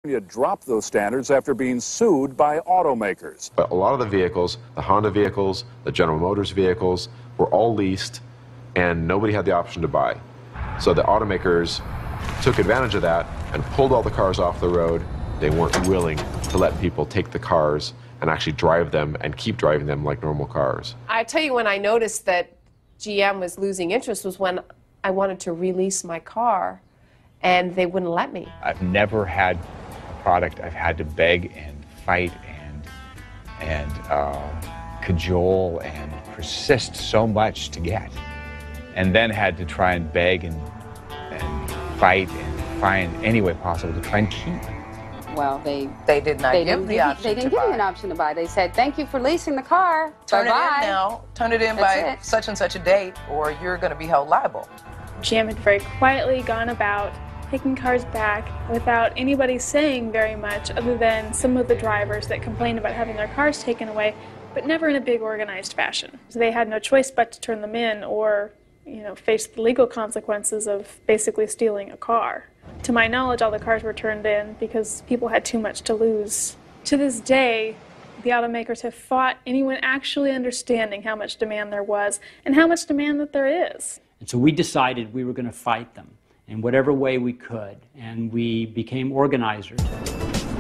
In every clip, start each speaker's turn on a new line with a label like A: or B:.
A: dropped those standards after being sued by automakers.
B: But a lot of the vehicles, the Honda vehicles, the General Motors vehicles, were all leased, and nobody had the option to buy. So the automakers took advantage of that and pulled all the cars off the road. They weren't willing to let people take the cars and actually drive them and keep driving them like normal cars.
C: I tell you, when I noticed that GM was losing interest was when I wanted to release my car, and they wouldn't let me.
D: I've never had a product I've had to beg and fight and cajole and persist so much to get, and then had to try and beg and fight and find any way possible to try and keep.
E: Well, they
F: did not give the option
E: They didn't give you an option to buy. They said, thank you for leasing the car.
F: Turn
E: Bye-bye.
F: it in now. Turn it in by such and such a date, or you're going to be held liable.
G: GM had very quietly gone about taking cars back without anybody saying very much, other than some of the drivers that complained about having their cars taken away, but never in a big organized fashion. So they had no choice but to turn them in or, face the legal consequences of basically stealing a car. To my knowledge, all the cars were turned in because people had too much to lose. To this day, the automakers have fought anyone actually understanding how much demand there was and how much demand that there is.
H: And so we decided we were going to fight them in whatever way we could, and we became organizers.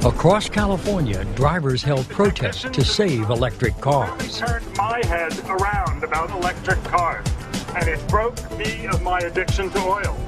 I: Across California, drivers held protests to save electric cars.
J: It turned my head around about electric cars, and it broke me of my addiction to oil.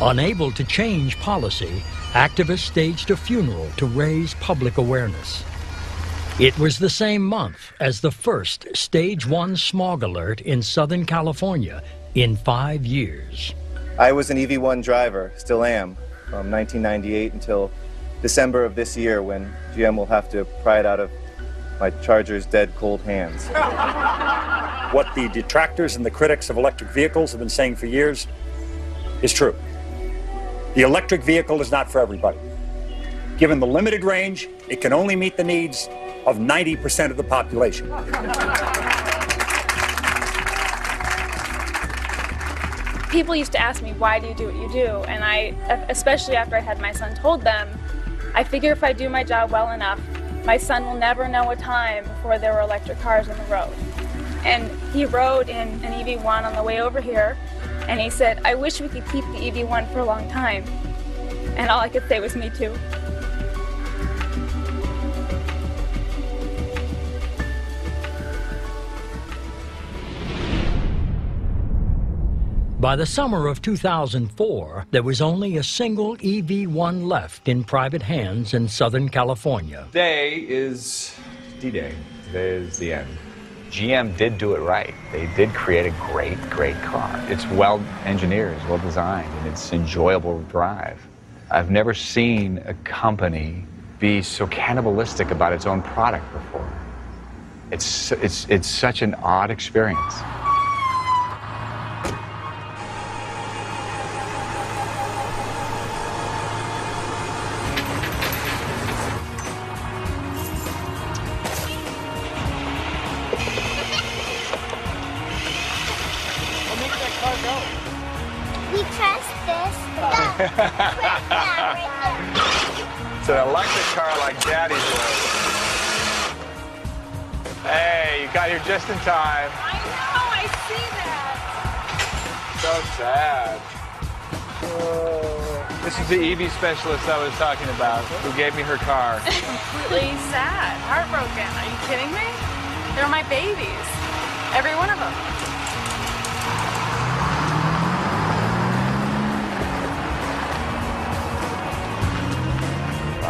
I: Unable to change policy, activists staged a funeral to raise public awareness. It was the same month as the first Stage 1 smog alert in Southern California in 5 years.
K: I was an EV1 driver, still am, from 1998 until December of this year, when GM will have to pry it out of my Charger's dead cold hands.
L: What the detractors and the critics of electric vehicles have been saying for years is true. The electric vehicle is not for everybody. Given the limited range, it can only meet the needs of 90% of the population.
G: People used to ask me, why do you do what you do? And I, especially after I had my son, told them, I figure if I do my job well enough, my son will never know a time before there were electric cars on the road. And he rode in an EV1 on the way over here, and he said, I wish we could keep the EV1 for a long time. And all I could say was, me too.
I: By the summer of 2004, there was only a single EV1 left in private hands in Southern California.
D: Today is D-Day. Today is the end. GM did do it right. They did create a great, great car. It's well engineered, it's well designed, and it's enjoyable to drive. I've never seen a company be so cannibalistic about its own product before. It's such an odd experience.
M: We trust this.
D: It's an electric car like Daddy's was. Hey, you got here just in time.
M: I know, I see that.
D: So sad. This is the EV specialist I was talking about, who gave me her car.
G: Completely sad, heartbroken. Are you kidding me? They're my babies. Every one of them.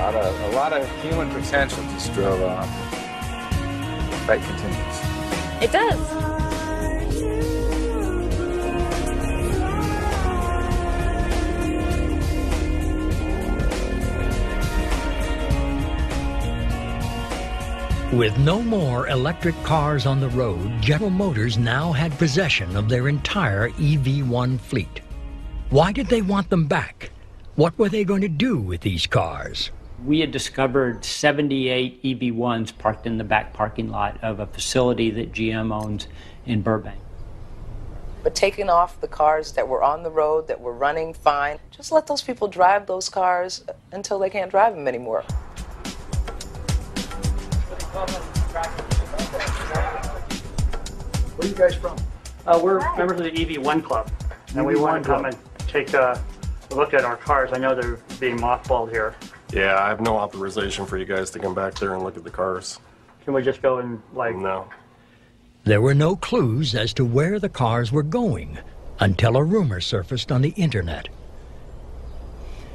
D: A lot of human potential just drove off. The fight continues.
G: It does.
I: With no more electric cars on the road, General Motors now had possession of their entire EV1 fleet. Why did they want them back? What were they going to do with these cars?
H: We had discovered 78 EV1s parked in the back parking lot of a facility that GM owns in Burbank.
F: But taking off the cars that were on the road, that were running fine, just let those people drive those cars until they can't drive them anymore.
N: Where are you guys from?
O: We're members of the EV1 Club, and we want to come and take a look at our cars. I know they're being mothballed here.
P: Yeah, I have no authorization for you guys to come back there and look at the cars.
O: Can we just go and, like...
P: No.
I: There were no clues as to where the cars were going until a rumor surfaced on the internet.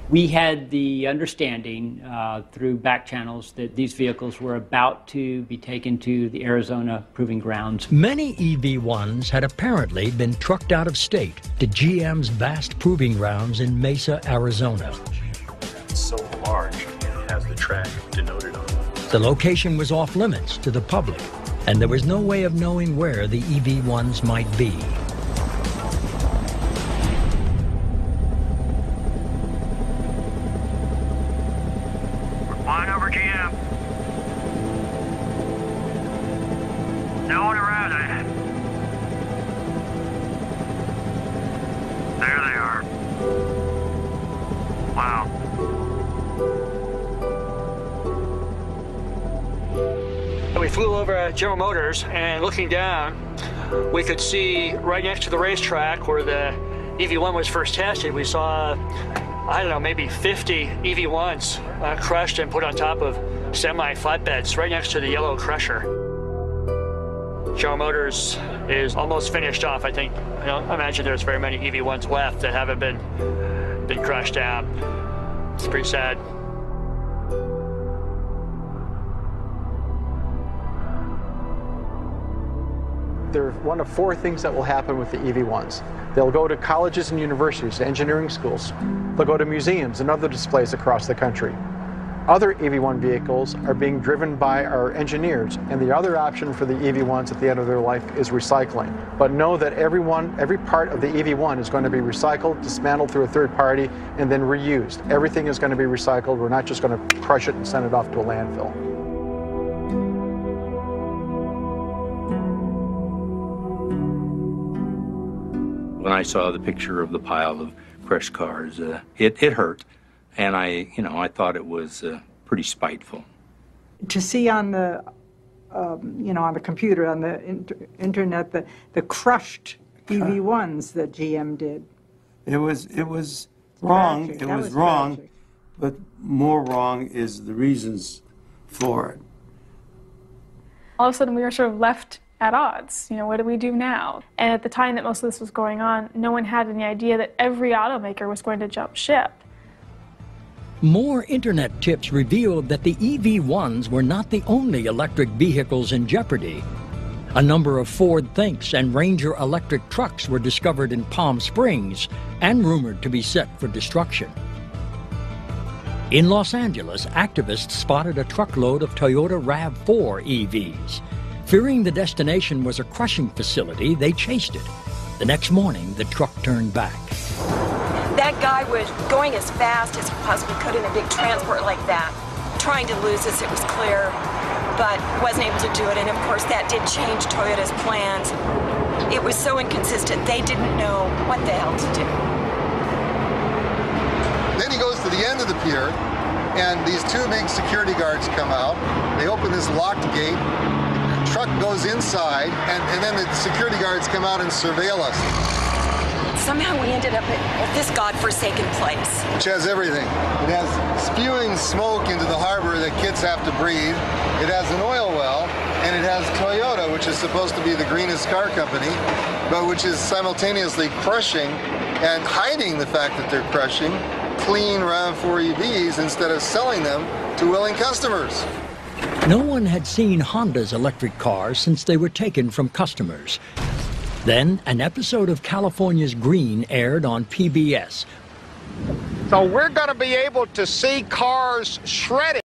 H: We had the understanding through back channels that these vehicles were about to be taken to the Arizona Proving Grounds.
I: Many EV1s had apparently been trucked out of state to GM's vast proving grounds in Mesa, Arizona.
N: It's so large, it has the track denoted on it.
I: The location was off limits to the public, and there was no way of knowing where the EV1s might be.
J: Flying over GM. No one around, eh? There they are. Wow.
O: We flew over General Motors, and looking down, we could see right next to the racetrack where the EV1 was first tested, we saw, I don't know, maybe 50 EV1s crushed and put on top of semi-flatbeds right next to the yellow crusher. General Motors is almost finished off. I think, I don't imagine there's very many EV1s left that haven't been crushed out. It's pretty sad.
Q: They're one of four things that will happen with the EV1s. They'll go to colleges and universities, engineering schools. They'll go to museums and other displays across the country. Other EV1 vehicles are being driven by our engineers, and the other option for the EV1s at the end of their life is recycling. But know that every part of the EV1 is going to be recycled, dismantled through a third party, and then reused. Everything is going to be recycled. We're not just going to crush it and send it off to a landfill.
R: When I saw the picture of the pile of crushed cars, it hurt, and I thought it was pretty spiteful.
S: To see on the, on the computer, on the internet, the crushed EV1s that GM did.
T: It was wrong.
S: Tragic.
T: It
S: That
T: was
S: was
T: wrong,
S: tragic.
T: but more wrong is the reasons for it.
G: All of a sudden we were sort of left at odds. What do we do now? And at the time that most of this was going on, no one had any idea that every automaker was going to jump ship.
I: More internet tips revealed that the EV1s were not the only electric vehicles in jeopardy. A number of Ford Thinks and Ranger electric trucks were discovered in Palm Springs and rumored to be set for destruction. In Los Angeles, activists spotted a truckload of Toyota RAV4 EVs. Fearing the destination was a crushing facility, they chased it. The next morning, the truck turned back.
U: That guy was going as fast as he possibly could in a big transport like that, trying to lose us, it was clear, but wasn't able to do it. And of course, that did change Toyota's plans. It was so inconsistent, they didn't know what the hell to do.
V: Then he goes to the end of the pier, and these two big security guards come out. They open this locked gate. Truck goes inside, and then the security guards come out and surveil us.
U: Somehow we ended up at this godforsaken place.
V: Which has everything. It has spewing smoke into the harbor that kids have to breathe. It has an oil well, and it has Toyota, which is supposed to be the greenest car company, but which is simultaneously crushing and hiding the fact that they're crushing clean RAV4 EVs instead of selling them to willing customers.
I: No one had seen Honda's electric cars since they were taken from customers. Then, an episode of California's Green aired on PBS.
W: So we're going to be able to see cars shredded.